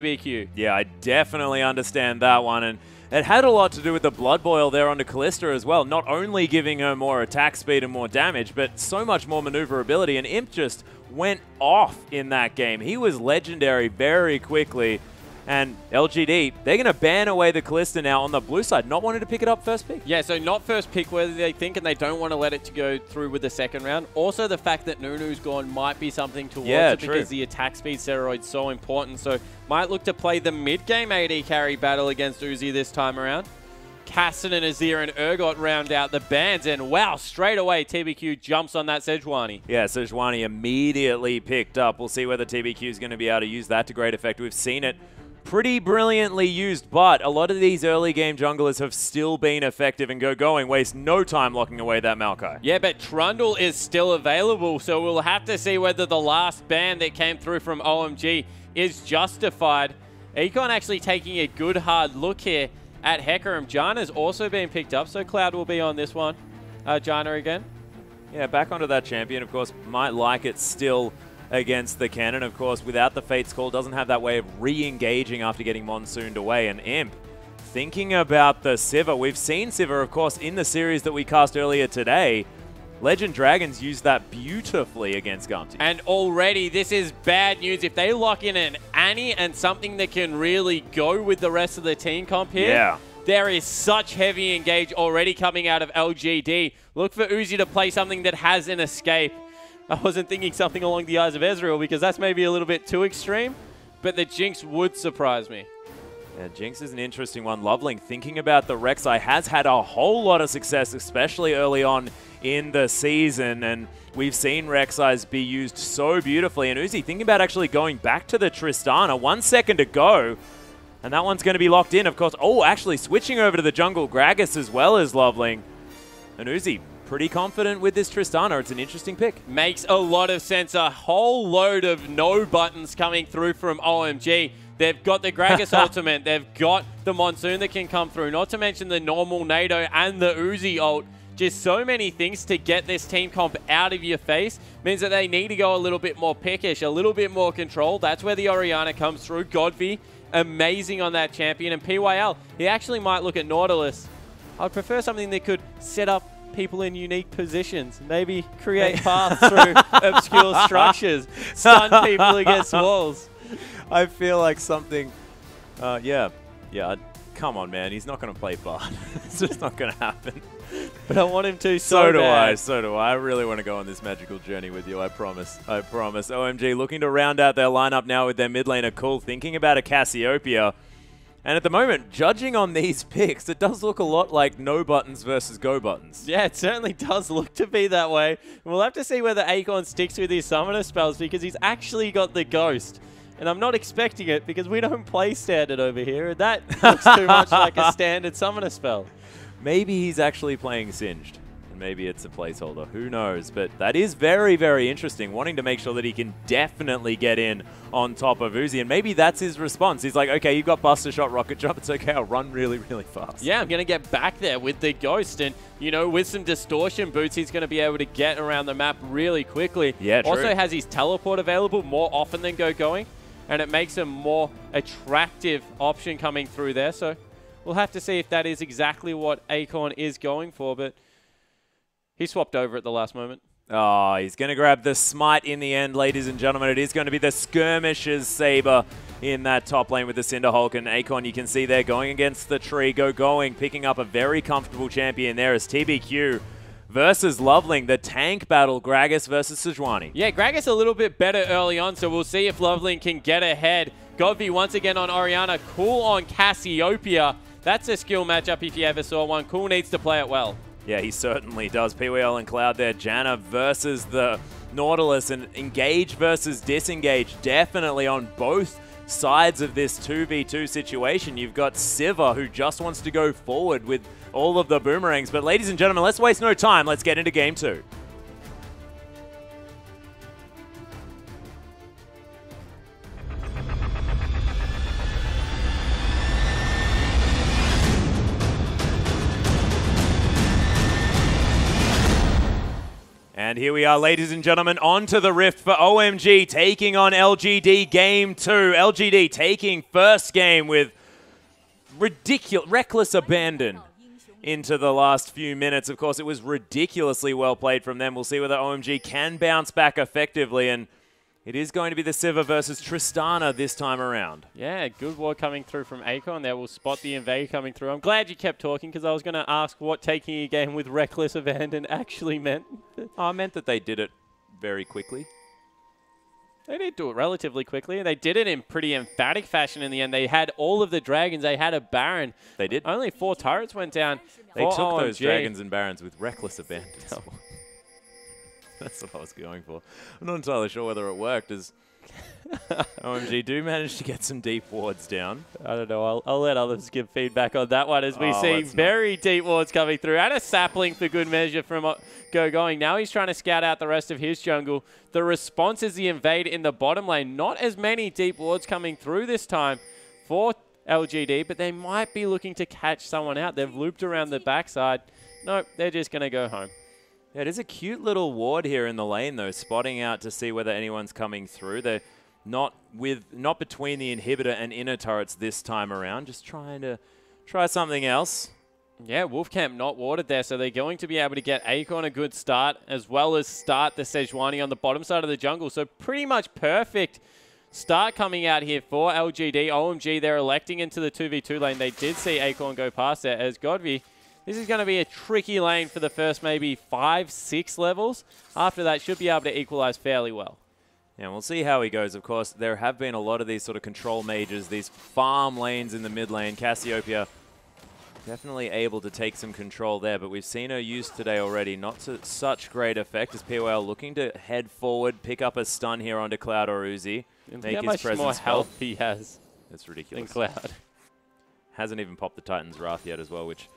BQ. Yeah, I definitely understand that one. And it had a lot to do with the Blood Boil there onto Callista as well. Not only giving her more attack speed and more damage, but so much more maneuverability. And Imp just went off in that game. He was legendary very quickly. And LGD, they're going to ban away the Callista now on the blue side, not wanting to pick it up first pick. Yeah, so not first pick whether they think, and they don't want to let it to go through with the second round. Also, the fact that Nunu's gone might be something towards it because the attack speed steroid's so important. So might look to play the mid-game AD carry battle against Uzi this time around. Casson and Azir and Urgot round out the bans, and wow, straight away TBQ jumps on that Sejuani. Yeah, Sejuani immediately picked up. We'll see whether TBQ is going to be able to use that to great effect. We've seen it pretty brilliantly used, but a lot of these early game junglers have still been effective, and Gogoing waste no time locking away that Maokai. Yeah, but Trundle is still available, so we'll have to see whether the last ban that came through from OMG is justified. Acorn actually taking a good hard look here at Hecarim. Janna's also been picked up, so Cloud will be on this one. Janna again. Yeah, back onto that champion, of course, might like it still against the cannon. Of course, without the Fate's Call, doesn't have that way of re-engaging after getting monsooned away. And Imp, thinking about the Sivir, we've seen Sivir, of course, in the series that we cast earlier today. Legend Dragons used that beautifully against Gumty. And already, this is bad news. If they lock in an Annie and something that can really go with the rest of the team comp here, there is such heavy engage already coming out of LGD. Look for Uzi to play something that has an escape. I wasn't thinking something along the Eyes of Ezreal because that's maybe a little bit too extreme, but the Jinx would surprise me. Yeah, Jinx is an interesting one. LoveLing, thinking about the Rek'Sai, has had a whole lot of success, especially early on in the season, and we've seen Rek'Sais be used so beautifully. And Uzi thinking about actually going back to the Tristana. 1 second to go, and that one's going to be locked in, of course. Oh, actually switching over to the jungle, Gragas as well as LoveLing. And Uzi pretty confident with this Tristana. It's an interesting pick. Makes a lot of sense. A whole load of no buttons coming through from OMG. They've got the Gragas ultimate. They've got the Monsoon that can come through. Not to mention the normal NATO and the Uzi ult. Just so many things to get this team comp out of your face. Means that they need to go a little bit more pickish, a little bit more control. That's where the Orianna comes through. GODV, amazing on that champion. And PYL, he actually might look at Nautilus. I'd prefer something that could set up people in unique positions, maybe create paths through obscure structures, stun people against walls. I feel like something, yeah, come on, man, he's not going to play Bard. It's just not going to happen. But I want him to so bad. So do I. I really want to go on this magical journey with you, I promise. I promise. OMG looking to round out their lineup now with their mid laner Cool, thinking about a Cassiopeia. And at the moment, judging on these picks, it does look a lot like no buttons versus go buttons. Yeah, it certainly does look to be that way. We'll have to see whether Acorn sticks with his summoner spells because he's actually got the Ghost. And I'm not expecting it because we don't play standard over here. That looks too much like a standard summoner spell. Maybe he's actually playing Singed. Maybe it's a placeholder. Who knows? But that is very, very interesting. Wanting to make sure that he can definitely get in on top of Uzi. And maybe that's his response. He's like, okay, you've got Buster Shot, Rocket Jump. It's okay. I'll run really, really fast. Yeah, I'm going to get back there with the Ghost. And, you know, with some distortion boots, he's going to be able to get around the map really quickly. Yeah, true. Also has his teleport available more often than Gogoing. And it makes a more attractive option coming through there. So we'll have to see if that is exactly what Acorn is going for. But he swapped over at the last moment. Oh, he's going to grab the Smite in the end, ladies and gentlemen. It is going to be the Skirmishes Saber in that top lane with the Cinderhulk. And Acorn, you can see there, going against the tree. Gogoing, picking up a very comfortable champion there as TBQ versus LoveLing, the tank battle, Gragas versus Sejuani. Yeah, Gragas a little bit better early on, so we'll see if LoveLing can get ahead. GODV once again on Orianna, Cool on Cassiopeia. That's a skill matchup if you ever saw one. Cool needs to play it well. Yeah, he certainly does. PWL and Cloud there. Janna versus the Nautilus, and engage versus disengage. Definitely on both sides of this 2v2 situation. You've got Sivir, who just wants to go forward with all of the boomerangs. But ladies and gentlemen, let's waste no time. Let's get into game 2. And here we are, ladies and gentlemen, on to the Rift for OMG, taking on LGD Game 2. LGD taking first game with reckless abandon into the last few minutes. Of course, it was ridiculously well played from them. We'll see whether OMG can bounce back effectively, and it is going to be the Sivir versus Tristana this time around. Yeah, good ward coming through from Acorn there. We'll spot the invade coming through. I'm glad you kept talking because I was going to ask what taking a game with reckless abandon actually meant. I meant that they did it very quickly. They did do it relatively quickly, and they did it in pretty emphatic fashion in the end. They had all of the dragons. They had a Baron. They did. Only 4 turrets went down. They took those dragons and Barons with reckless abandon. Oh. That's what I was going for. I'm not entirely sure whether it worked, as OMG do manage to get some deep wards down. I don't know. I'll let others give feedback on that one, as we see very deep wards coming through. And a sapling for good measure from Gogoing. Now he's trying to scout out the rest of his jungle. The response is the invade in the bottom lane. Not as many deep wards coming through this time for LGD, but they might be looking to catch someone out. They've looped around the backside. Nope, they're just going to go home. Yeah, it is a cute little ward here in the lane, though, spotting out to see whether anyone's coming through. They're not between the inhibitor and inner turrets this time around, just trying to try something else. Yeah, Wolfcamp not warded there, so they're going to be able to get Acorn a good start, as well as start the Sejuani on the bottom side of the jungle. So pretty much perfect start coming out here for LGD. OMG, they're electing into the 2v2 lane. They did see Acorn go past there as GODV. This is going to be a tricky lane for the first maybe 5-6 levels. After that, should be able to equalize fairly well. Yeah, we'll see how he goes. Of course, there have been a lot of these sort of control mages, these farm lanes in the mid lane. Cassiopeia definitely able to take some control there, but we've seen her used today already. Not to such great effect as POL looking to head forward, pick up a stun here onto Cloud or Uzi. Make how much more health he has. It's ridiculous. Than Cloud. Hasn't even popped the Titan's Wrath yet as well, which,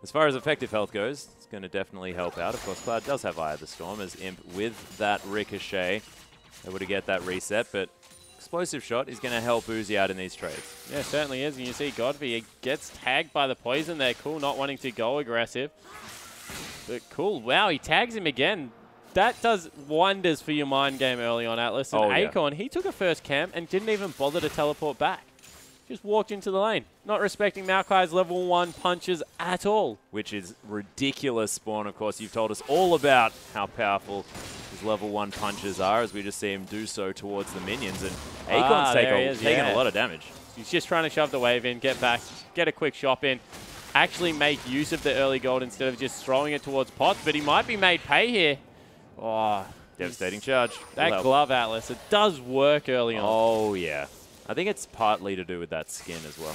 as far as effective health goes, it's going to definitely help out. Of course, Cloud does have Eye of the Storm as Imp with that Ricochet able to get that reset, but Explosive Shot is going to help Uzi out in these trades. Yeah, certainly is. And you see GODV, he gets tagged by the poison there. Cool, not wanting to go aggressive. But cool, wow, he tags him again. That does wonders for your mind game early on, Atlas. And Acorn, he took a first camp and didn't even bother to teleport back. Just walked into the lane, not respecting Maokai's level 1 punches at all. Which is ridiculous, Spawn. Of course, you've told us all about how powerful his level 1 punches are, as we just see him do so towards the minions. And Acorn's taking a lot of damage. He's just trying to shove the wave in, get back, get a quick shop in, actually make use of the early gold instead of just throwing it towards pots. But he might be made pay here. Oh, devastating charge. That glove, Atlas, it does work early on. Oh, yeah. I think it's partly to do with that skin as well.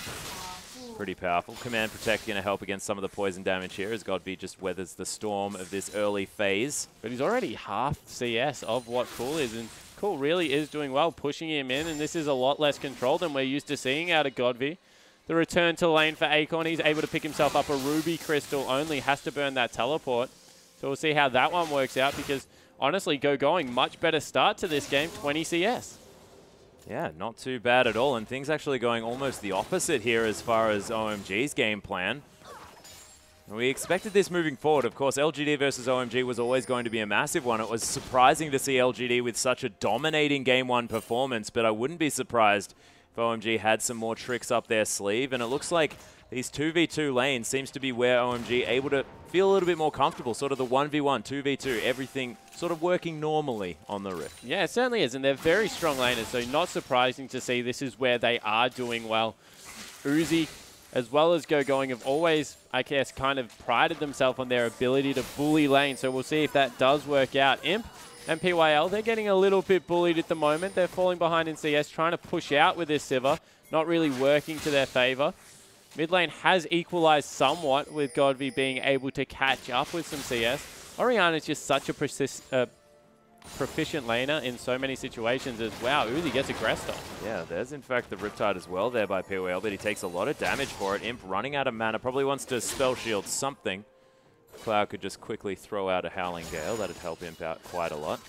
Pretty powerful. Command Protect going to help against some of the poison damage here as GODV just weathers the storm of this early phase. But he's already half CS of what Cool is, and Cool really is doing well, pushing him in, and this is a lot less control than we're used to seeing out of GODV. The return to lane for Acorn, he's able to pick himself up a Ruby Crystal only, has to burn that teleport. So we'll see how that one works out, because honestly, Gogoing, much better start to this game, 20 CS. Yeah, not too bad at all, and things actually going almost the opposite here as far as OMG's game plan. We expected this moving forward. Of course, LGD versus OMG was always going to be a massive one. It was surprising to see LGD with such a dominating Game 1 performance, but I wouldn't be surprised if OMG had some more tricks up their sleeve, and it looks like these 2v2 lanes seems to be where OMG able to feel a little bit more comfortable, sort of the 1v1, 2v2, everything sort of working normally on the Rift. Yeah, it certainly is, and they're very strong laners, so not surprising to see this is where they are doing well. Uzi, as well as Gogoing, have always, I guess, kind of prided themselves on their ability to bully lane, so we'll see if that does work out. Imp and PYL, they're getting a little bit bullied at the moment. They're falling behind in CS, trying to push out with this Sivir, not really working to their favor. Mid lane has equalized somewhat with GODV being able to catch up with some CS. Orianna is just such a proficient laner in so many situations as, wow, Uzi gets aggressed on. Yeah, there's in fact the Riptide as well there by POL, but he takes a lot of damage for it. Imp running out of mana, probably wants to spell shield something. Cloud could just quickly throw out a Howling Gale. That'd help Imp out quite a lot.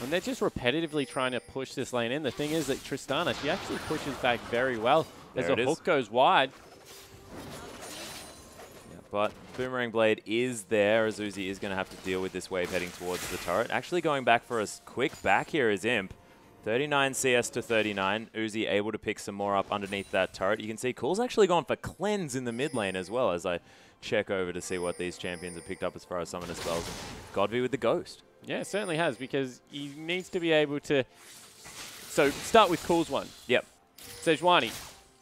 And they're just repetitively trying to push this lane in. The thing is that Tristana, she actually pushes back very well as the hook goes wide. But Boomerang Blade is there, as Uzi is going to have to deal with this wave heading towards the turret. Actually going back for a quick back here is Imp. 39 CS to 39. Uzi able to pick some more up underneath that turret. You can see Cool's actually gone for Cleanse in the mid lane as well, as I check over to see what these champions have picked up as far as summoner spells. GODV with the Ghost. Yeah, it certainly has, because he needs to be able to... So, start with Cool's one. Yep. Sejuani,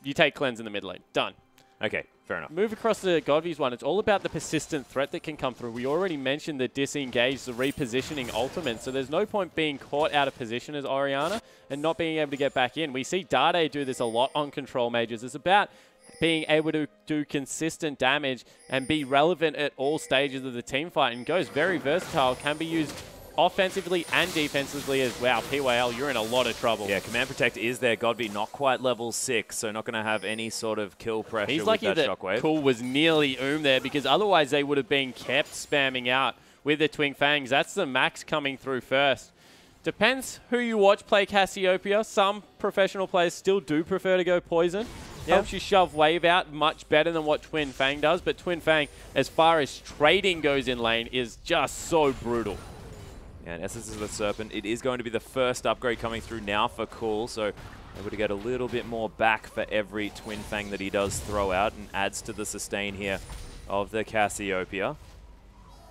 you take Cleanse in the mid lane. Done. Okay, fair enough. Move across to GODV's one. It's all about the persistent threat that can come through. We already mentioned the disengage, the repositioning ultimate, so there's no point being caught out of position as Orianna and not being able to get back in. We see Dade do this a lot on control mages. It's about being able to do consistent damage and be relevant at all stages of the team fight, and goes very versatile, can be used offensively and defensively as well. PYL, you're in a lot of trouble. Yeah, Command Protect is there. GODV not quite level 6, so not going to have any sort of kill pressure He's with lucky that shockwave. Cool was nearly there, because otherwise they would have been kept spamming out with the Twin Fangs. That's the max coming through first. Depends who you watch play Cassiopeia. Some professional players still do prefer to go Poison. Helps you shove wave out much better than what Twin Fang does, but Twin Fang, as far as trading goes in lane, is just so brutal. Yeah, and Essence of the Serpent, it is going to be the first upgrade coming through now for Cool, so able to get a little bit more back for every Twin Fang that he does throw out, and adds to the sustain here of the Cassiopeia.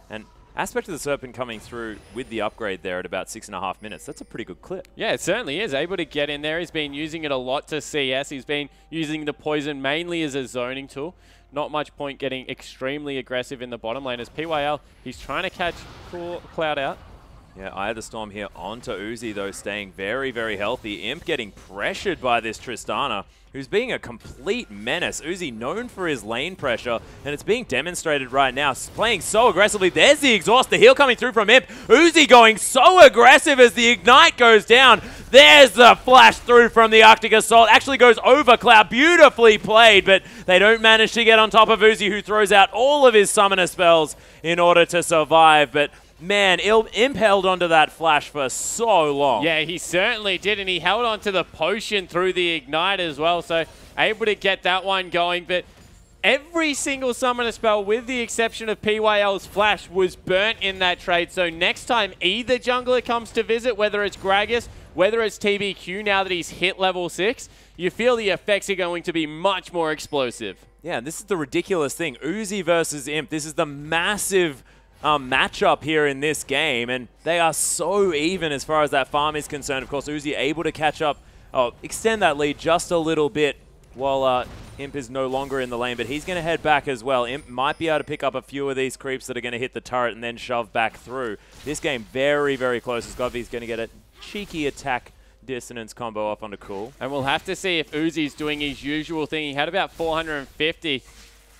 And Aspect of the Serpent coming through with the upgrade there at about 6.5 minutes. That's a pretty good clip. Yeah, it certainly is. Able to get in there. He's been using it a lot to CS. He's been using the Poison mainly as a zoning tool. Not much point getting extremely aggressive in the bottom lane. As PYL, he's trying to catch Cloud out. Yeah, Eye of the Storm here onto Uzi, though, staying very, very healthy. Imp getting pressured by this Tristana, who's being a complete menace. Uzi known for his lane pressure, and it's being demonstrated right now. Playing so aggressively. There's the exhaust, the heal coming through from Imp. Uzi going so aggressive as the Ignite goes down. There's the flash through from the Arctic Assault. Actually goes over Cloud. Beautifully played, but they don't manage to get on top of Uzi, who throws out all of his summoner spells in order to survive. But man, Imp held onto that flash for so long. Yeah, he certainly did, and he held onto the potion through the Ignite as well, so able to get that one going. But every single summoner spell, with the exception of PYL's flash, was burnt in that trade. So next time either jungler comes to visit, whether it's Gragas, whether it's TBQ, now that he's hit level 6, you feel the effects are going to be much more explosive. Yeah, and this is the ridiculous thing. Uzi versus Imp, this is the massive matchup here in this game, and they are so even as far as that farm is concerned. Of course, Uzi able to catch up, extend that lead just a little bit while Imp is no longer in the lane, but he's going to head back as well. Imp might be able to pick up a few of these creeps that are going to hit the turret and then shove back through. This game very, very close, as GODV's going to get a cheeky attack dissonance combo off onto Cool. And we'll have to see if Uzi's doing his usual thing. He had about 450.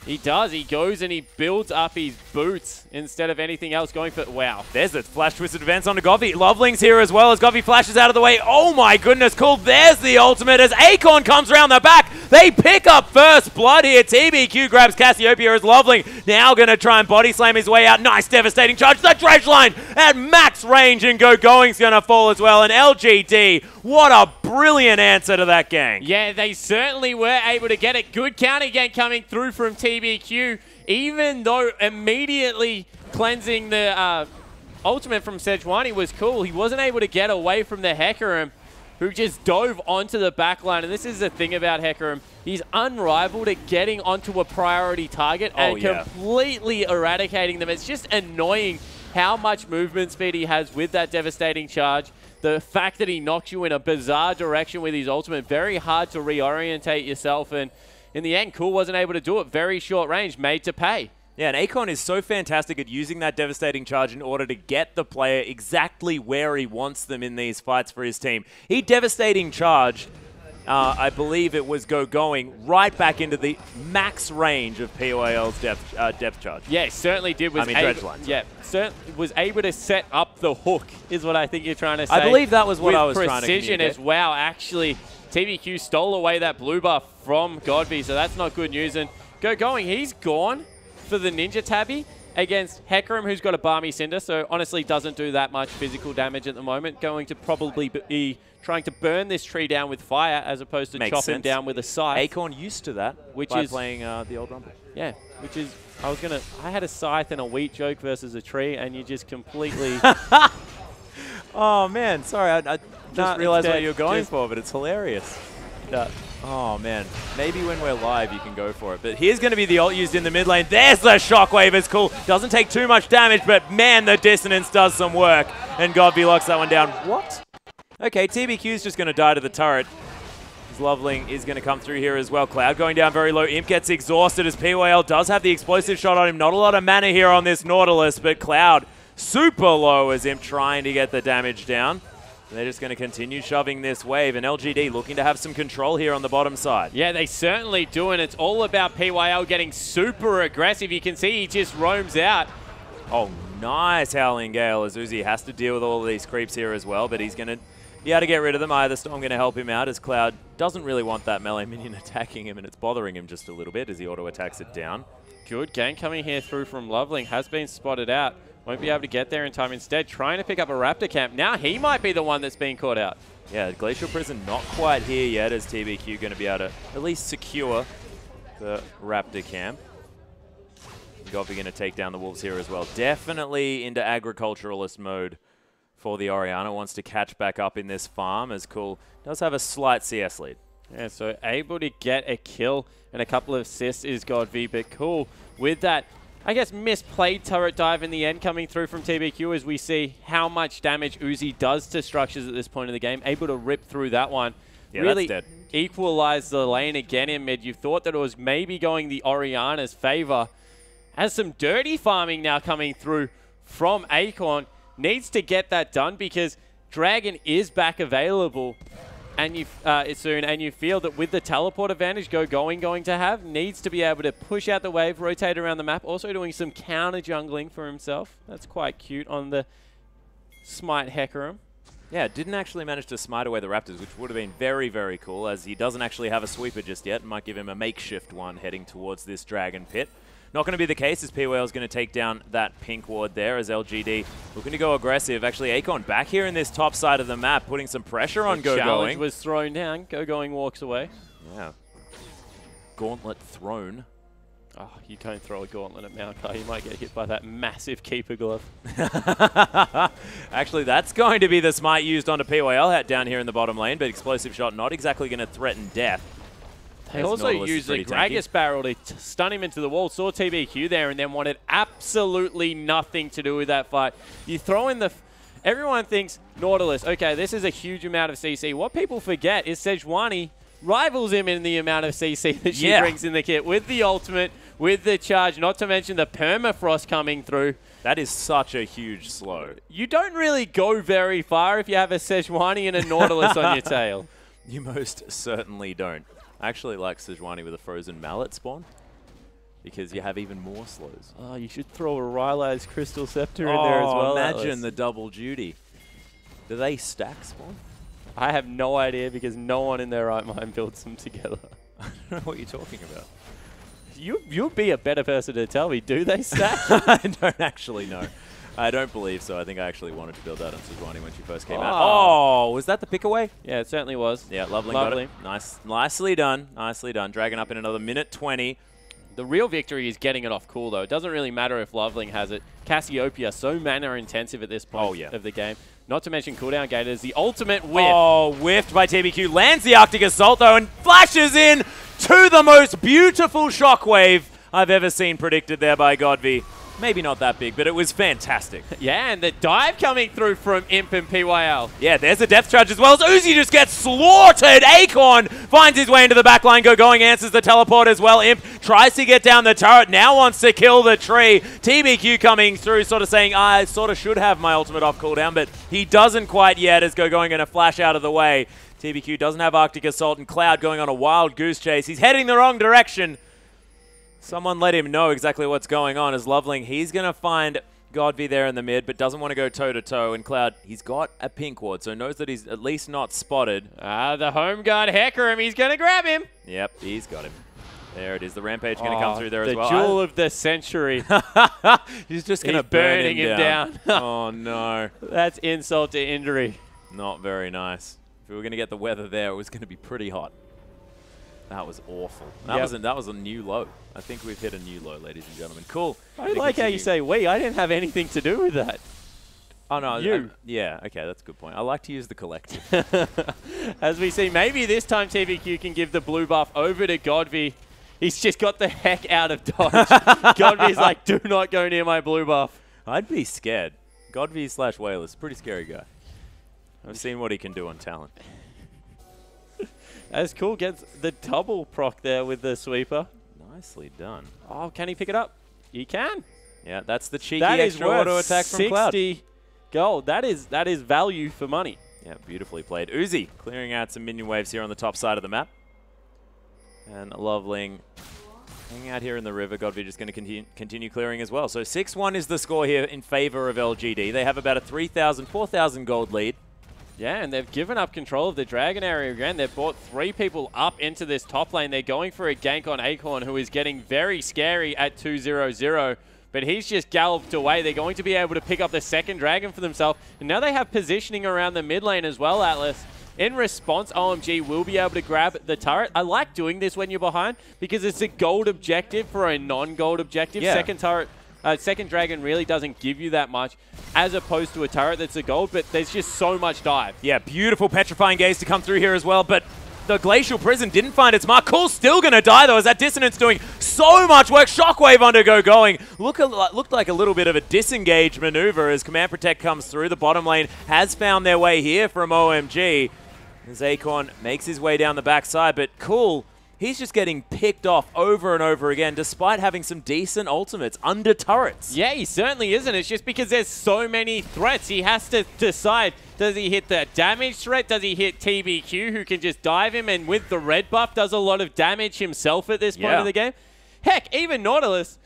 He does. He goes and he builds up his boots instead of anything else, going for... Wow. There's the flash twisted advance onto GODV. LoveLing's here as well as GODV flashes out of the way. Oh my goodness, Cool. There's the ultimate as Acorn comes around the back. They pick up first blood here. TBQ grabs Cassiopeia as LoveLing now going to try and body slam his way out. Nice devastating charge. The dredge line at max range, and Gogoing's going to fall as well. And LGD, what a brilliant answer to that gang. Yeah, they certainly were able to get it. Good counter again coming through from TBQ, even though immediately cleansing the ultimate from Sejuani was cool. He wasn't able to get away from the Hecarim, who just dove onto the backline. And this is the thing about Hecarim. He's unrivaled at getting onto a priority target and completely eradicating them. It's just annoying how much movement speed he has with that devastating charge. The fact that he knocks you in a bizarre direction with his ultimate, very hard to reorientate yourself. And in the end, Cool wasn't able to do it. Very short range, made to pay. Yeah, and Acorn is so fantastic at using that devastating charge in order to get the player exactly where he wants them in these fights for his team. He devastating charged, I believe it was Gogoing, right back into the max range of POAL's depth charge. Yeah, certainly did. Dredge line. Yeah, certainly was able to set up the hook, is what I think you're trying to say. I believe that was what I was trying to communicate. With precision as well, actually. TBQ stole away that blue buff from GODV, so that's not good news. And Gogoing, he's gone for the Ninja Tabby against Hecarim, who's got a Balmy Cinder, so honestly doesn't do that much physical damage at the moment. Going to probably be trying to burn this tree down with fire as opposed to chop him down with a scythe. Acorn used to that, which is playing the old Rumble. Yeah, which is, I had a scythe and a wheat joke versus a tree, and you just completely... Oh, man, sorry, I just realized what you were going for, but it's hilarious. Oh, man, maybe when we're live you can go for it. But here's going to be the ult used in the mid lane. There's the shockwave, it's cool. Doesn't take too much damage, but man, the dissonance does some work. And GODV locks that one down. What? Okay, TBQ's just going to die to the turret. LoveLing is going to come through here as well. Cloud going down very low. Imp gets exhausted as PYL does have the explosive shot on him. Not a lot of mana here on this Nautilus, but Cloud super low as Imp trying to get the damage down. They're just going to continue shoving this wave, and LGD looking to have some control here on the bottom side. Yeah, they certainly do, and it's all about PYL getting super aggressive. You can see he just roams out. Oh, nice Howling Gale as Uzi has to deal with all of these creeps here as well, but he's going to be able to get rid of them. Either Storm going to help him out as Cloud doesn't really want that melee minion attacking him, and it's bothering him just a little bit as he auto-attacks it down. Good gank coming here through from LoveLing. Has been spotted out. Won't be able to get there in time. Instead, trying to pick up a Raptor camp. Now he might be the one that's being caught out. Yeah, Glacial Prison not quite here yet as TBQ going to be able to at least secure the Raptor camp. GODV going to take down the Wolves here as well. Definitely into agriculturalist mode for the Orianna. Wants to catch back up in this farm as Cool does have a slight CS lead. Yeah, so able to get a kill and a couple of assists is GODV, but Cool with that, I guess, misplayed turret dive in the end coming through from TBQ as we see how much damage Uzi does to structures at this point in the game. Able to rip through that one. Yeah, really that's dead. Equalize the lane again in mid. You thought that it was maybe going the Orianna's favor. Has some dirty farming now coming through from Acorn. Needs to get that done because Dragon is back available and you soon, and you feel that with the teleport advantage Gogoing going to have, needs to be able to push out the wave, rotate around the map, also doing some counter jungling for himself. That's quite cute on the smite Hecarim. Yeah, didn't actually manage to smite away the Raptors, which would have been very, very cool, as he doesn't actually have a sweeper just yet. Might give him a makeshift one heading towards this Dragon Pit. Not going to be the case as PWL is going to take down that pink ward there as LGD looking to go aggressive. Actually, Acorn back here in this top side of the map, putting some pressure on Gogoing. Challenge was thrown down. Gogoing walks away. Yeah. Gauntlet thrown. Oh, you don't throw a gauntlet at Maokai. You might get hit by that massive keeper glove. Actually, that's going to be the smite used onto PYL down here in the bottom lane, but explosive shot not exactly going to threaten death. They also used a Gragas barrel to stun him into the wall. Saw TBQ there and then wanted absolutely nothing to do with that fight. You throw in the... Everyone thinks Nautilus, okay, this is a huge amount of CC. What people forget is Sejuani rivals him in the amount of CC that she brings in the kit with the ultimate, with the charge, not to mention the permafrost coming through. That is such a huge slow. You don't really go very far if you have a Sejuani and a Nautilus on your tail. You most certainly don't. I actually like Sejuani with a frozen mallet spawn because you have even more slows. Oh, you should throw a Rylai's Crystal Scepter in there as well. Imagine the double duty. Do they stack spawn? I have no idea because no one in their right mind builds them together. I don't know what you're talking about. You'd be a better person to tell me. Do they stack? I don't actually know. I don't believe so. I think I actually wanted to build that on Sejuani when she first came out. Oh, was that the pick away? Yeah, it certainly was. Yeah, LoveLing got it. Nicely done. Nicely done. Dragon up in another minute 20. The real victory is getting it off cool, though. It doesn't really matter if LoveLing has it. Cassiopeia, so mana-intensive at this point of the game. Not to mention cooldown gators. The ultimate whiff. Oh, whiffed by TBQ. Lands the Arctic Assault, though, and flashes in to the most beautiful shockwave I've ever seen predicted there by GODV. Maybe not that big, but it was fantastic. Yeah, and the dive coming through from Imp and PYL. Yeah, there's a depth charge as well as Uzi just gets slaughtered. Acorn finds his way into the backline. Gogoing answers the teleport as well. Imp tries to get down the turret, now wants to kill the tree. TBQ coming through, sort of saying, I sort of should have my ultimate off cooldown, but he doesn't quite yet as Gogoing going to flash out of the way. TBQ doesn't have Arctic Assault, and Cloud going on a wild goose chase. He's heading the wrong direction. Someone let him know exactly what's going on as LoveLing. He's going to find GODV there in the mid, but doesn't want to go toe-to-toe. And Cloud, he's got a pink ward, so knows that he's at least not spotted. The home guard Hecarim, he's going to grab him. Yep, he's got him. There it is. The Rampage going to come through there as well. The jewel of the century. He's just going to burn him down. Oh, no. That's insult to injury. Not very nice. If we were going to get the weather there, it was going to be pretty hot. That was awful. That was a new low. I think we've hit a new low, ladies and gentlemen. Cool. I like how you say we. I didn't have anything to do with that. Oh, no. You. Yeah, okay, that's a good point. I like to use the collective. As we see, maybe this time TVQ can give the blue buff over to GODV. He's just got the heck out of dodge. GODV's like, do not go near my blue buff. I'd be scared. GODV / Whalers, pretty scary guy. I've seen what he can do on talent. As Cool gets the double proc there with the sweeper. Nicely done. Oh, can he pick it up? He can. Yeah, that's the cheeky That is extra worth auto attack from Cloud. 60 gold. That is value for money. Yeah, beautifully played. Uzi clearing out some minion waves here on the top side of the map. And LoveLing hanging out here in the river. GODV just going to continue clearing as well. So 6-1 is the score here in favor of LGD. They have about a 3,000, 4,000 gold lead. Yeah, and they've given up control of the Dragon area again. They've brought 3 people up into this top lane. They're going for a gank on Acorn, who is getting very scary at 2-0-0. But he's just galloped away. They're going to be able to pick up the second Dragon for themselves. And now they have positioning around the mid lane as well, Atlas. In response, OMG will be able to grab the turret. I like doing this when you're behind because it's a gold objective for a non-gold objective. Yeah. Second Dragon really doesn't give you that much as opposed to a turret that's a gold, but there's just so much dive. Yeah, beautiful petrifying gaze to come through here as well, but the Glacial Prison didn't find its mark. Cool's still going to die, though, as that Dissonance doing so much work. Shockwave under Gogoing. Looked like a little bit of a disengage maneuver as Command Protect comes through. The bottom lane has found their way here from OMG. As Acorn makes his way down the backside, but Cool, he's just getting picked off over and over again, despite having some decent ultimates under turrets. Yeah, he certainly isn't. It's just because there's so many threats. He has to decide, does he hit the damage threat? Does he hit TBQ, who can just dive him? And with the red buff, does a lot of damage himself at this point of the game. Heck, even Nautilus,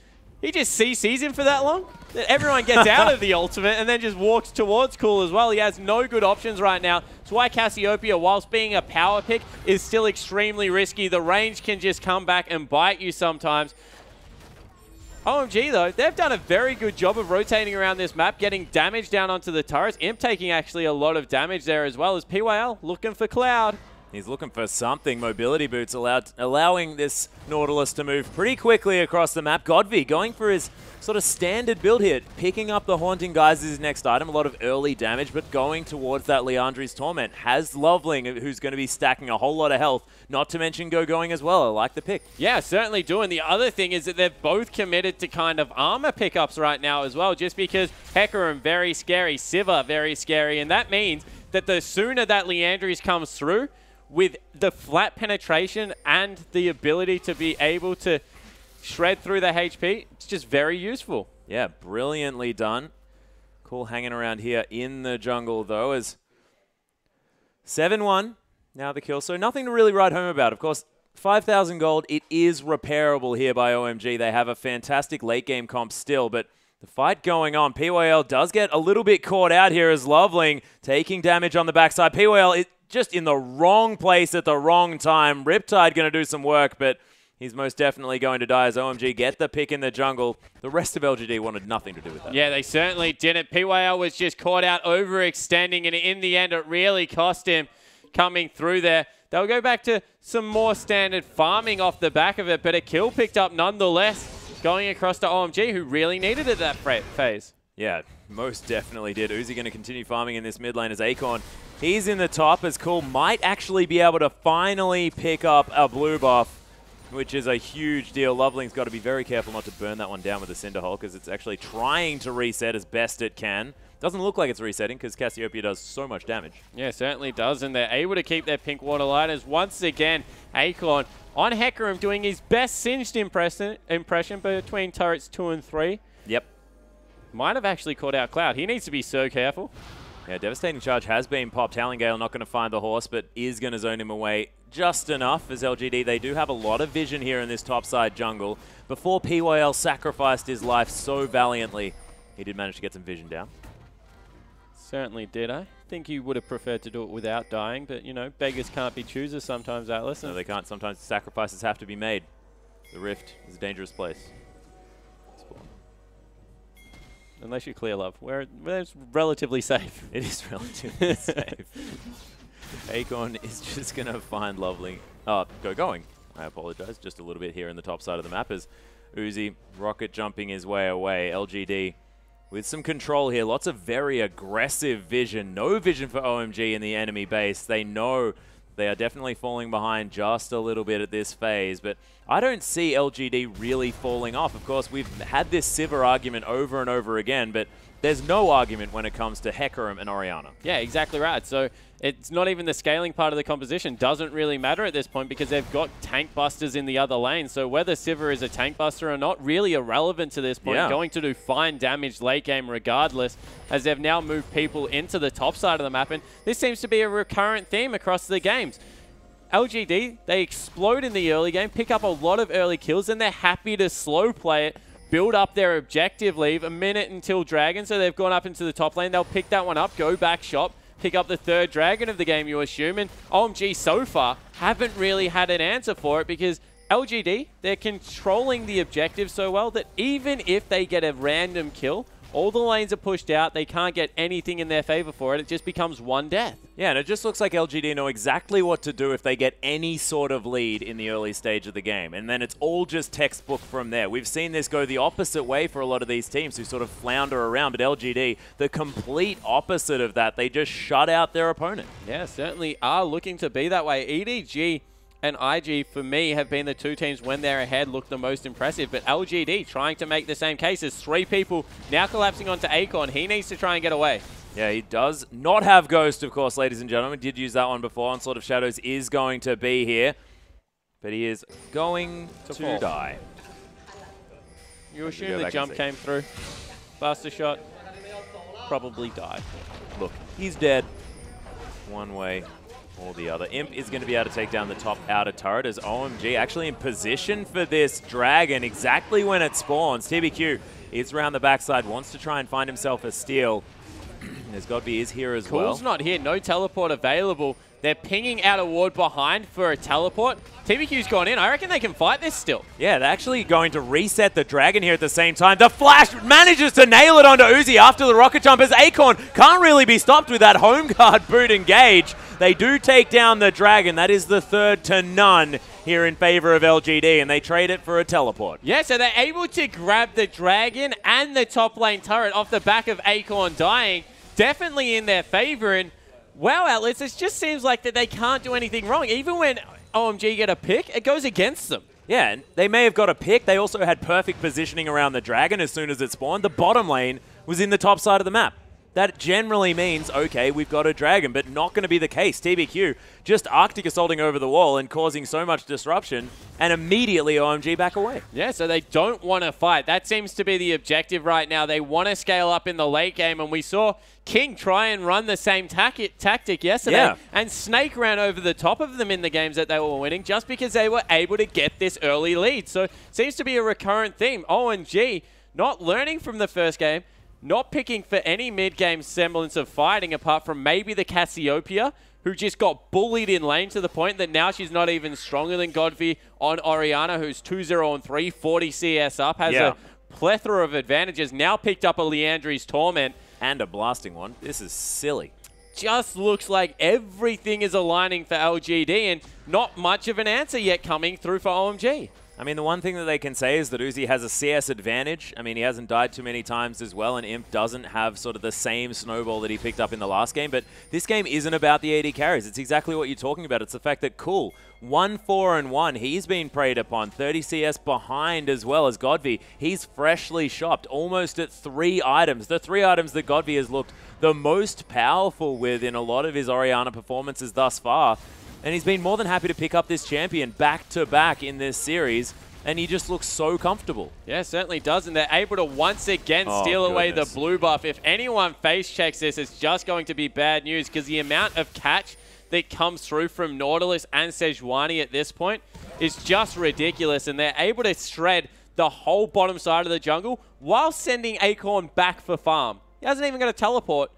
he just CCs him for that long. Everyone gets out of the ultimate and then just walks towards Cool as well. He has no good options right now. That's why Cassiopeia, whilst being a power pick, is still extremely risky. The range can just come back and bite you sometimes. OMG, though, they've done a very good job of rotating around this map, getting damage down onto the turrets. Imp taking actually a lot of damage there as well as PYL looking for Cloud. He's looking for something. Mobility boots allowing this Nautilus to move pretty quickly across the map. GODV going for his sort of standard build here. Picking up the Haunting Guise is his next item. A lot of early damage, but going towards that Liandry's Torment. Has LoveLing, who's going to be stacking a whole lot of health. Not to mention Gogoing as well. I like the pick. Yeah, certainly do. And the other thing is that they're both committed to kind of armor pickups right now as well, just because Hecarim, very scary. Sivir, very scary. And that means that the sooner that Liandry's comes through, with the flat penetration and the ability to be able to shred through the HP, it's just very useful. Yeah, brilliantly done. Cool hanging around here in the jungle, though, as 7-1, now the kill. So nothing to really write home about. Of course, 5,000 gold, it is repairable here by OMG. They have a fantastic late-game comp still, but the fight going on. PYL does get a little bit caught out here as LoveLing taking damage on the backside. PYL just in the wrong place at the wrong time. Riptide going to do some work, but he's most definitely going to die as OMG get the pick in the jungle. The rest of LGD wanted nothing to do with that. Yeah, they certainly didn't. PYL was just caught out overextending, and in the end, it really cost him coming through there. They'll go back to some more standard farming off the back of it, but a kill picked up nonetheless, going across to OMG, who really needed it that phase. Yeah, most definitely did. Uzi going to continue farming in this mid lane as Acorn. He's in the top as Cool might actually be able to finally pick up a blue buff, which is a huge deal. LoveLing's got to be very careful not to burn that one down with a Cinder Hole because it's actually trying to reset as best it can. Doesn't look like it's resetting because Cassiopeia does so much damage. Yeah, certainly does, and they're able to keep their pink water light as once again Acorn on Hecarim doing his best singed impression between turrets 2 and 3. Yep. Might have actually caught out Cloud. He needs to be so careful. Yeah, Devastating Charge has been popped. Talongale not going to find the horse, but is going to zone him away just enough as LGD. They do have a lot of vision here in this topside jungle. Before PYL sacrificed his life so valiantly, he did manage to get some vision down. Certainly did. I think he would have preferred to do it without dying, but, you know, beggars can't be choosers sometimes, Atlas. No, they can't. Sometimes sacrifices have to be made. The Rift is a dangerous place. Unless you clear love, where it's relatively safe. It is relatively safe. Acorn is just going to find LoveLing. Gogoing. I apologize, just a little bit here in the top side of the map as Uzi rocket jumping his way away. LGD with some control here. Lots of very aggressive vision. No vision for OMG in the enemy base. They know they are definitely falling behind just a little bit at this phase, but I don't see LGD really falling off. Of course, we've had this Sivir argument over and over again, but there's no argument when it comes to Hecarim and Orianna. Yeah, exactly right. So it's not even the scaling part of the composition. Doesn't really matter at this point because they've got tank busters in the other lane. So whether Sivir is a tank buster or not, really irrelevant to this point. Yeah. Going to do fine damage late game regardless, as they've now moved people into the top side of the map. And this seems to be a recurrent theme across the games. LGD, they explode in the early game, pick up a lot of early kills, and they're happy to slow play it, build up their objective, leave a minute until Dragon, so they've gone up into the top lane. They'll pick that one up, go back shop, pick up the third Dragon of the game, you assume. And OMG so far haven't really had an answer for it because LGD, they're controlling the objective so well that even if they get a random kill, all the lanes are pushed out. They can't get anything in their favor for it. It just becomes one death. Yeah, and it just looks like LGD know exactly what to do if they get any sort of lead in the early stage of the game. And then it's all just textbook from there. We've seen this go the opposite way for a lot of these teams who sort of flounder around. But LGD, the complete opposite of that. They just shut out their opponent. Yeah, certainly are looking to be that way. EDG and IG, for me, have been the two teams when they're ahead look the most impressive. But LGD trying to make the same case. There's three people now collapsing onto Acorn. He needs to try and get away. Yeah, he does not have Ghost, of course, ladies and gentlemen. Did use that one before. Onslaught of Shadows is going to be here. But he is going to die. You assume the jump came through. Buster shot. Probably died. Look, he's dead. One way or the other. Imp is going to be able to take down the top outer turret as OMG actually in position for this Dragon exactly when it spawns. TBQ is around the backside, wants to try and find himself a steal. There's GODV is here as well. Cool's not here, no teleport available. They're pinging out a ward behind for a teleport. TBQ's gone in. I reckon they can fight this still. Yeah, they're actually going to reset the Dragon here at the same time. The Flash manages to nail it onto Uzi after the rocket jump as Acorn can't really be stopped with that home guard boot engage. They do take down the Dragon. That is the 3rd to none here in favor of LGD, and they trade it for a teleport. Yeah, so they're able to grab the Dragon and the top lane turret off the back of Acorn dying. Definitely in their favor, and wow, Atlas, it just seems like that they can't do anything wrong. Even when OMG get a pick, it goes against them. Yeah, and they may have got a pick. They also had perfect positioning around the Dragon as soon as it spawned. The bottom lane was in the top side of the map. That generally means, okay, we've got a Dragon, but not going to be the case. TBQ just Arctic assaulting over the wall and causing so much disruption, and immediately OMG back away. Yeah, so they don't want to fight. That seems to be the objective right now. They want to scale up in the late game, and we saw King try and run the same tactic yesterday, and Snake ran over the top of them in the games that they were winning just because they were able to get this early lead. So seems to be a recurrent theme. OMG not learning from the first game, not picking for any mid-game semblance of fighting apart from maybe the Cassiopeia, who just got bullied in lane to the point that now she's not even stronger than GODV on Orianna, who's 2-0-3, 40 CS up, has a plethora of advantages, now picked up a Leandri's Torment. And a blasting one. This is silly. Just looks like everything is aligning for LGD and not much of an answer yet coming through for OMG. I mean, the one thing that they can say is that Uzi has a CS advantage. I mean, he hasn't died too many times as well, and Imp doesn't have sort of the same snowball that he picked up in the last game. But this game isn't about the AD carries. It's exactly what you're talking about. It's the fact that, cool, 1-4-1, he's been preyed upon. 30 CS behind as well as GODV. He's freshly shopped, almost at 3 items. The 3 items that GODV has looked the most powerful with in a lot of his Orianna performances thus far. And he's been more than happy to pick up this champion back-to-back in this series, and he just looks so comfortable. Yeah, certainly does, and they're able to once again steal away the blue buff. If anyone face checks this, it's just going to be bad news, because the amount of catch that comes through from Nautilus and Sejuani at this point is just ridiculous, and they're able to shred the whole bottom side of the jungle while sending Acorn back for farm. He hasn't even got a teleport.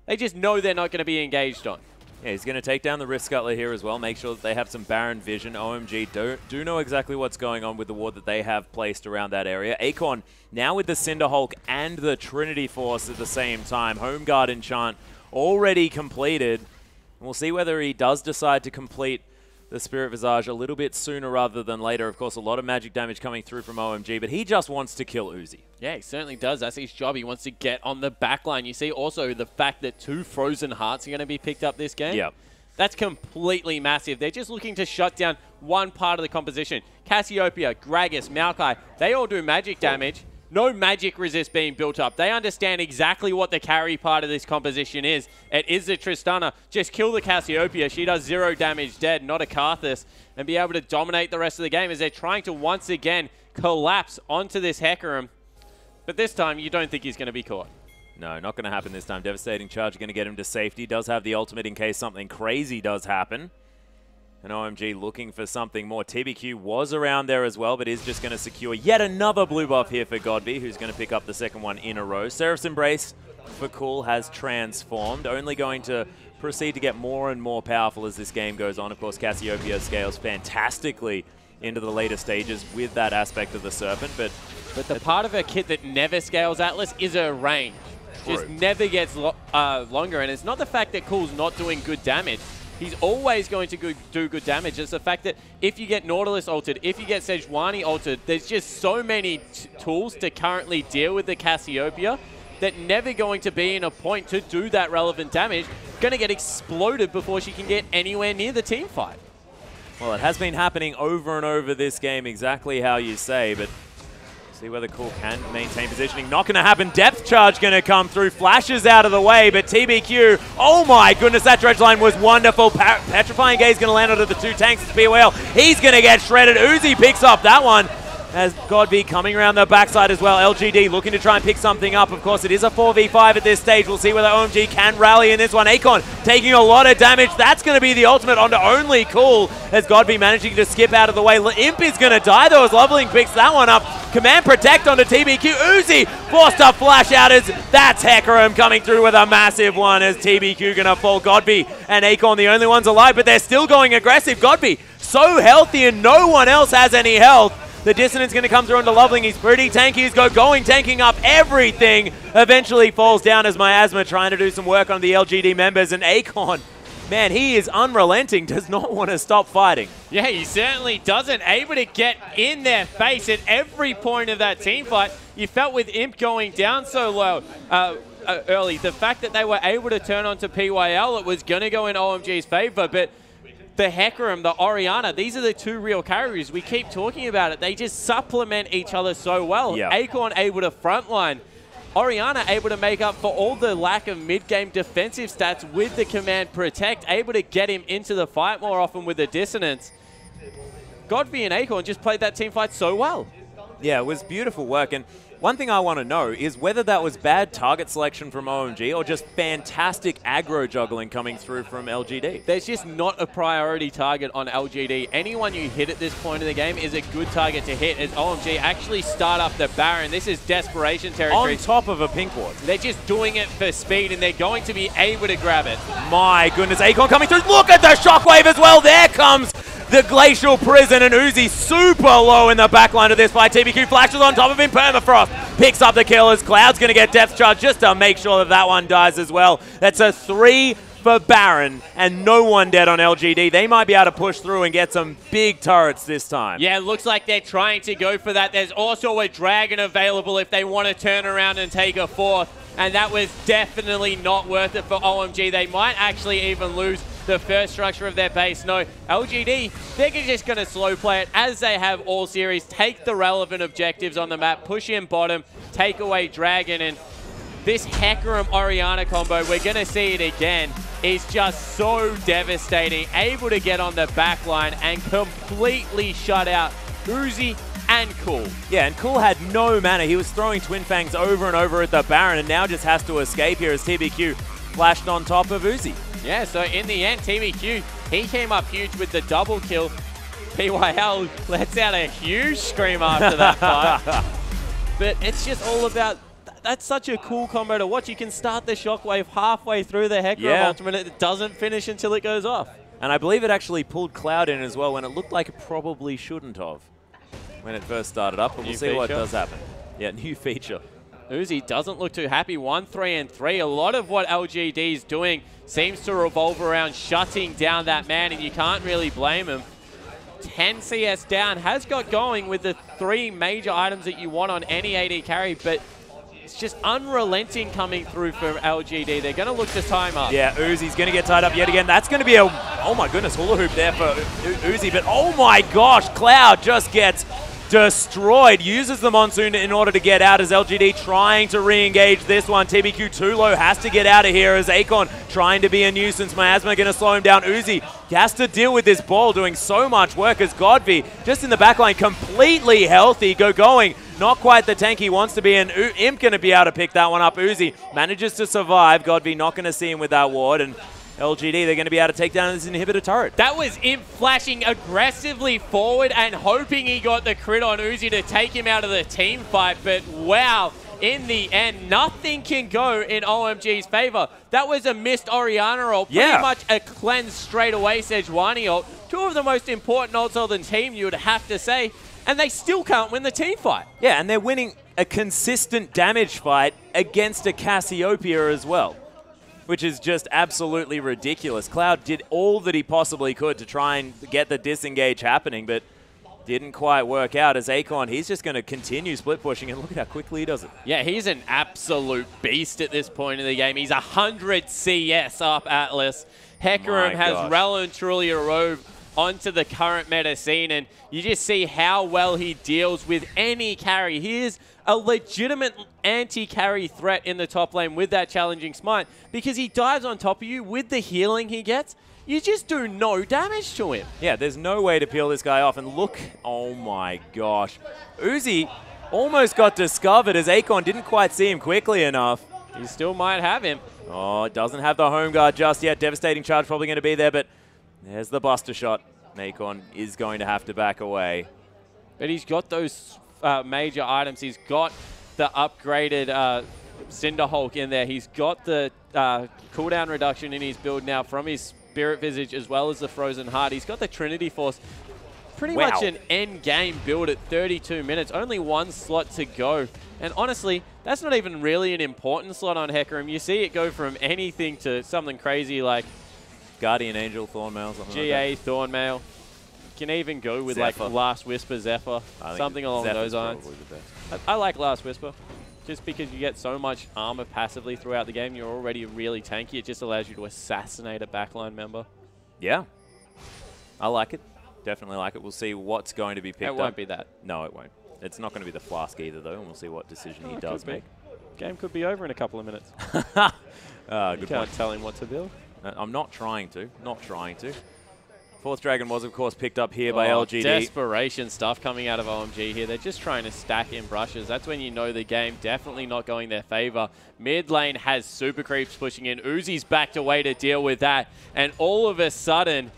They just know they're not going to be engaged on. Yeah, he's going to take down the Rift Scuttler here as well, make sure that they have some Baron vision. OMG do know exactly what's going on with the ward that they have placed around that area. Acorn now with the Cinder Hulk and the Trinity Force at the same time. Home Guard enchant already completed. We'll see whether he does decide to complete the Spirit Visage a little bit sooner rather than later. Of course, a lot of magic damage coming through from OMG, but he just wants to kill Uzi. Yeah, he certainly does. That's his job. He wants to get on the back line. You see also the fact that 2 Frozen Hearts are going to be picked up this game. Yeah. That's completely massive. They're just looking to shut down one part of the composition. Cassiopeia, Gragas, Maokai, they all do magic damage. No magic resist being built up. They understand exactly what the carry part of this composition is. It is the Tristana. Just kill the Cassiopeia. She does 0 damage dead, not a Karthus, and be able to dominate the rest of the game as they're trying to once again collapse onto this Hecarim. But this time, you don't think he's going to be caught. No, not going to happen this time. Devastating Charge going to get him to safety. Does have the ultimate in case something crazy does happen. And OMG looking for something more. TBQ was around there as well, but is just going to secure yet another blue buff here for GODV, who's going to pick up the second one in a row. Seraph's Embrace for Cool has transformed, only going to proceed to get more and more powerful as this game goes on. Of course, Cassiopeia scales fantastically into the later stages with that aspect of the Serpent, but the part of her kit that never scales Atlas is her range. Just never gets longer, and it's not the fact that Cool's not doing good damage. He's always going to do good damage. It's the fact that if you get Nautilus altered, if you get Sejuani altered, there's just so many tools to currently deal with the Cassiopeia that never going to be in a point to do that relevant damage. Going to get exploded before she can get anywhere near the team fight. Well, it has been happening over and over this game, exactly how you say, but see whether Cool can maintain positioning. Not going to happen. Depth Charge going to come through. Flashes out of the way, but TBQ, oh my goodness, that dredge line was wonderful. Petrifying Gaze going to land onto the 2 tanks. It's BOL. He's going to get shredded. Uzi picks up that one. As GODV coming around the backside as well. LGD looking to try and pick something up. Of course, it is a 4v5 at this stage. We'll see whether OMG can rally in this one. Acorn taking a lot of damage. That's going to be the ultimate onto only Cool as GODV managing to skip out of the way. Imp is going to die though as LoveLing picks that one up. Command Protect onto TBQ. Uzi forced to flash out as that's Hecarim coming through with a massive one as TBQ going to fall. GODV and Acorn the only ones alive, but they're still going aggressive. GODV so healthy and no one else has any health. The Dissonance going to come through into LoveLing. He's pretty tanky. He's Gogoing, tanking up everything. Eventually falls down as Miasma trying to do some work on the LGD members. And Acorn, man, he is unrelenting. Does not want to stop fighting. Yeah, he certainly doesn't. Able to get in their face at every point of that team fight. You felt with Imp going down so low early, the fact that they were able to turn onto PYL, it was going to go in OMG's favor, but the Hecarim, the Orianna, these are the 2 real carriers. We keep talking about it. They just supplement each other so well. Yep. Acorn able to frontline. Orianna able to make up for all the lack of mid-game defensive stats with the Command Protect, able to get him into the fight more often with the Dissonance. GODV and Acorn just played that team fight so well. Yeah, it was beautiful work. And one thing I want to know is whether that was bad target selection from OMG or just fantastic aggro juggling coming through from LGD. There's just not a priority target on LGD. Anyone you hit at this point in the game is a good target to hit as OMG actually start up the Baron. This is desperation territory. On top of a pink ward. They're just doing it for speed and they're going to be able to grab it. My goodness, Acorn coming through. Look at the shockwave as well. There comes the Glacial Prison, and Uzi super low in the backline of this fight. TBQ flashes on top of him. Permafrost picks up the kill as Cloud's going to get Depth Charge just to make sure that that one dies as well. That's a 3 for Baron, and no one dead on LGD. They might be able to push through and get some big turrets this time. Yeah, it looks like they're trying to go for that. There's also a Dragon available if they want to turn around and take a 4th, and that was definitely not worth it for OMG. They might actually even lose the first structure of their base. No, LGD, they're just going to slow play it as they have all series. Take the relevant objectives on the map, push in bottom, take away Dragon, and this Hecarim Orianna combo, we're going to see it again, is just so devastating. Able to get on the back line and completely shut out Uzi and Cool. Yeah, and Cool had no mana. He was throwing Twin Fangs over and over at the Baron, and now just has to escape here as TBQ flashed on top of Uzi. Yeah, so in the end, TBQ, he came up huge with the double kill. PYL lets out a huge scream after that fight. But it's just all about, that's such a cool combo to watch. You can start the shockwave halfway through the Hecarim ultimate. It doesn't finish until it goes off. And I believe it actually pulled Cloud in as well when it looked like it probably shouldn't have when it first started up. But we'll see what does happen. Yeah, new feature. Uzi doesn't look too happy. 1-3-3. A lot of what LGD is doing seems to revolve around shutting down that man, and you can't really blame him. 10 CS down, has got going with the 3 major items that you want on any AD carry, but it's just unrelenting coming through for LGD. They're going to look to time up. Yeah, Uzi's going to get tied up yet again. That's going to be a, oh my goodness, hula hoop there for Uzi, but oh my gosh, Cloud just gets destroyed. Uses the Monsoon in order to get out as LGD trying to re-engage this one. TBQ too low, has to get out of here as Acorn trying to be a nuisance. Miasma going to slow him down. Uzi has to deal with this ball, doing so much work as GODV just in the backline, completely healthy. Gogoing, not quite the tank he wants to be, and Imp going to be able to pick that one up. Uzi manages to survive. GODV not going to see him with that ward, and LGD, they're going to be able to take down this inhibitor turret. That was Imp flashing aggressively forward and hoping he got the crit on Uzi to take him out of the team fight, but wow, in the end, nothing can go in OMG's favor. That was a missed Orianna ult, pretty much a cleanse straight away Sejuani ult. 2 of the most important ults of the team, you would have to say, and they still can't win the team fight. Yeah, and they're winning a consistent damage fight against a Cassiopeia as well, which is just absolutely ridiculous. Cloud did all that he possibly could to try and get the disengage happening, but didn't quite work out as Acorn, he's just going to continue split pushing, and look at how quickly he does it. Yeah, he's an absolute beast at this point in the game. He's 100 CS up Atlas. Hecarim has well and truly arrived onto the current meta scene, and you just see how well he deals with any carry. He is a legitimate anti-carry threat in the top lane with that challenging smite, because he dives on top of you with the healing he gets. You just do no damage to him. Yeah, there's no way to peel this guy off, and look, oh my gosh. Uzi almost got discovered as Acorn didn't quite see him quickly enough. He still might have him. Oh, it doesn't have the home guard just yet. Devastating charge probably going to be there, but there's the buster shot. Acorn is going to have to back away. But he's got those major items. He's got the upgraded Cinder Hulk in there. He's got the cooldown reduction in his build now from his Spirit Visage as well as the Frozen Heart. He's got the Trinity Force. Pretty much an end game build at 32 minutes. Only 1 slot to go. And honestly, that's not even really an important slot on Hecarim. You see it go from anything to something crazy like Guardian Angel, Thornmail, something GA, like that. Thornmail. You can even go with Zephyr. like Last Whisper, Zephyr, something along those lines. I like Last Whisper. Just because you get so much armor passively throughout the game, you're already really tanky. It just allows you to assassinate a backline member. Yeah. I like it. Definitely like it. We'll see what's going to be picked up. It won't be that. No, it won't. It's not going to be the Flask either, though, and we'll see what decision he does make. Game could be over in a couple of minutes. You can't tell him what to build. I'm not trying to. Not trying to. Fourth Dragon was, of course, picked up here by LGD. Desperation stuff coming out of OMG here. They're just trying to stack in brushes. That's when you know the game definitely not going their favor. Mid lane has super creeps pushing in. Uzi's backed away to deal with that. And all of a sudden,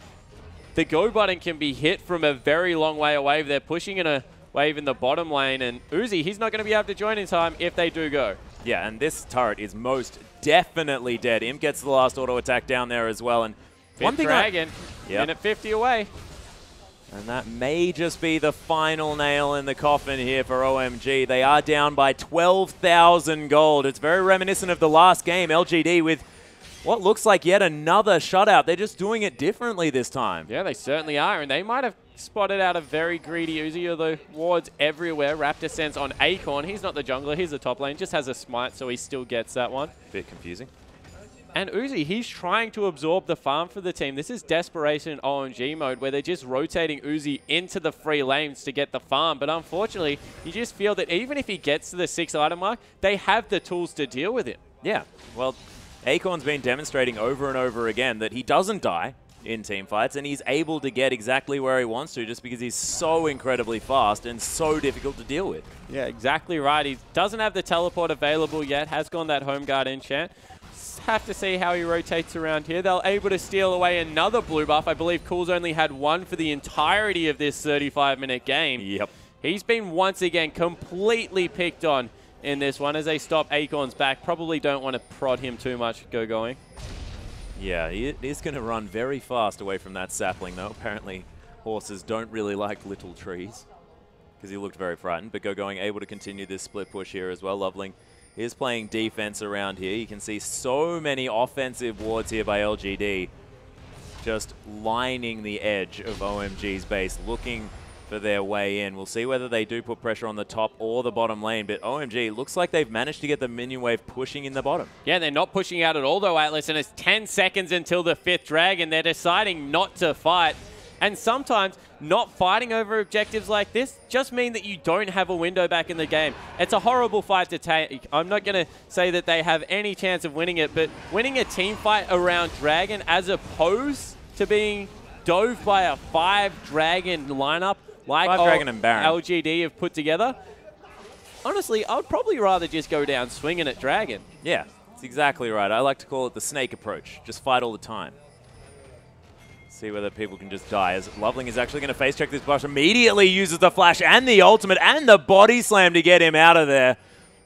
the go button can be hit from a very long way away. They're pushing in a wave in the bottom lane. And Uzi, he's not going to be able to join in time if they do go. Yeah, and this turret is most definitely dead. Imp gets the last auto attack down there as well. And one thing Dragon, minute 50 away. And that may just be the final nail in the coffin here for OMG. They are down by 12,000 gold. It's very reminiscent of the last game, LGD, with what looks like yet another shutout. They're just doing it differently this time. Yeah, they certainly are. And they might have spotted out a very greedy Uzi, although wards everywhere. Raptor Sense on Acorn. He's not the jungler. He's the top lane. Just has a smite, so he still gets that one. Bit confusing. And Uzi, he's trying to absorb the farm for the team. This is desperation in OMG mode where they're just rotating Uzi into the free lanes to get the farm. But unfortunately, you just feel that even if he gets to the 6 item mark, they have the tools to deal with him. Yeah, well, Acorn's been demonstrating over and over again that he doesn't die in team fights, and he's able to get exactly where he wants to just because he's so incredibly fast and so difficult to deal with. Yeah, exactly right. He doesn't have the teleport available yet, has gone that home guard enchant. Have to see how he rotates around here. They're able to steal away another blue buff. I believe Cool's only had 1 for the entirety of this 35-minute game. Yep. He's been once again completely picked on in this one as they stop Acorn's back. Probably don't want to prod him too much. Gogoing. Yeah, he is going to run very fast away from that sapling, though. Apparently, horses don't really like little trees because he looked very frightened. But Gogoing able to continue this split push here as well. LoveLing is playing defense around here. You can see so many offensive wards here by LGD, just lining the edge of OMG's base, looking for their way in. We'll see whether they do put pressure on the top or the bottom lane, but OMG looks like they've managed to get the minion wave pushing in the bottom. Yeah, they're not pushing out at all though, Atlas, and it's 10 seconds until the 5th dragon. They're deciding not to fight. And sometimes not fighting over objectives like this just mean that you don't have a window back in the game. It's a horrible fight to take. I'm not going to say that they have any chance of winning it, but winning a team fight around Dragon as opposed to being dove by a 5-dragon lineup like Dragon and Baron LGD have put together, honestly, I would probably rather just go down swinging at Dragon. Yeah, that's exactly right. I like to call it the snake approach. Just fight all the time. See whether people can just die, as LoveLing is actually going to face check this bush. Immediately uses the flash and the ultimate and the body slam to get him out of there.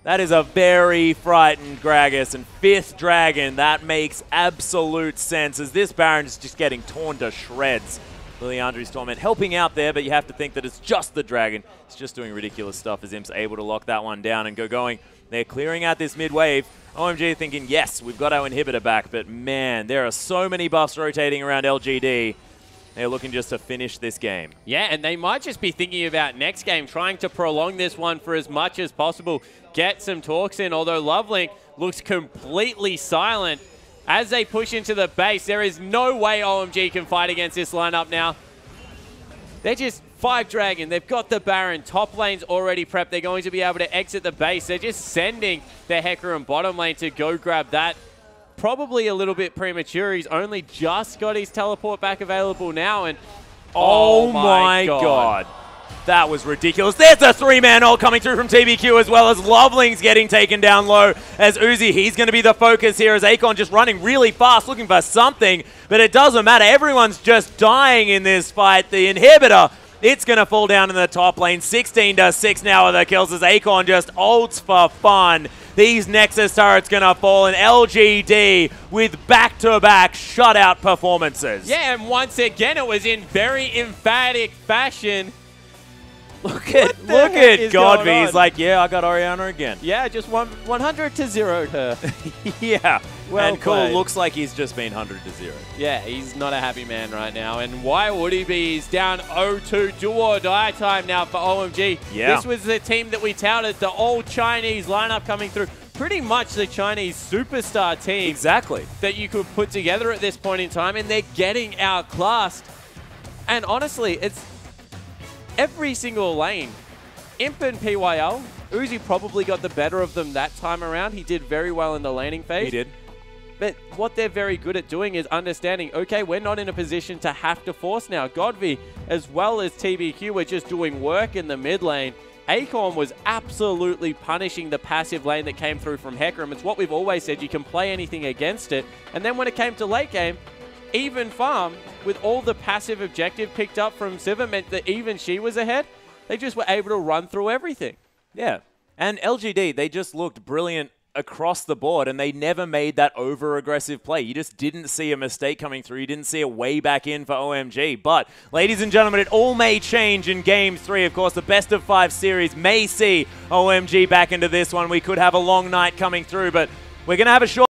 That is a very frightened Gragas, and 5th dragon, that makes absolute sense, as this Baron is just getting torn to shreds. Liliandry's Torment helping out there, but you have to think that it's just the dragon. It's just doing ridiculous stuff as Imp's able to lock that one down and Gogoing. They're clearing out this mid wave. OMG thinking, yes, we've got our inhibitor back, but man, there are so many buffs rotating around LGD. They're looking just to finish this game. Yeah, and they might just be thinking about next game, trying to prolong this one for as much as possible, get some talks in, although LoveLing looks completely silent. As they push into the base, there is no way OMG can fight against this lineup now. They're just 5-dragon. They've got the Baron. Top lane's already prepped. They're going to be able to exit the base. They're just sending their Hecarim bottom lane to go grab that. Probably a little bit premature. He's only just got his teleport back available now. And oh my god. That was ridiculous. There's a 3-man ult coming through from TBQ, as well as LoveLing's getting taken down low. As Uzi, he's going to be the focus here, as Acorn just running really fast, looking for something. But it doesn't matter. Everyone's just dying in this fight. The inhibitor, it's going to fall down in the top lane. 16 to 6 now with the kills, as Acorn just ults for fun. These Nexus turrets going to fall, in LGD with back-to-back shutout performances. Yeah, and once again, it was in very emphatic fashion. Look at GODV. He's like, yeah, I got Orianna again. Yeah, just 100 to 0 her. Yeah. Well and cool, played. Looks like he's just been 100 to 0. Yeah, he's not a happy man right now. And why would he be? He's down 0-2, do or die time now for OMG. Yeah. This was the team that we touted, the all-Chinese lineup coming through. Pretty much the Chinese superstar team. Exactly. That you could put together at this point in time, and they're getting outclassed. And honestly, it's every single lane. Imp and PYL, Uzi probably got the better of them that time around. He did very well in the laning phase. He did. But what they're very good at doing is understanding, okay, we're not in a position to have to force now. GODV, as well as TBQ, were just doing work in the mid lane. Acorn was absolutely punishing the passive lane that came through from Hecarim. It's what we've always said, you can play anything against it. And then when it came to late game, even farm, with all the passive objective picked up from Sivir, meant that even she was ahead. They just were able to run through everything. Yeah. And LGD, they just looked brilliant across the board, and they never made that over-aggressive play. You just didn't see a mistake coming through. You didn't see a way back in for OMG. But, ladies and gentlemen, it all may change in Game 3. Of course, the best-of-5 series may see OMG back into this one. We could have a long night coming through, but we're going to have a short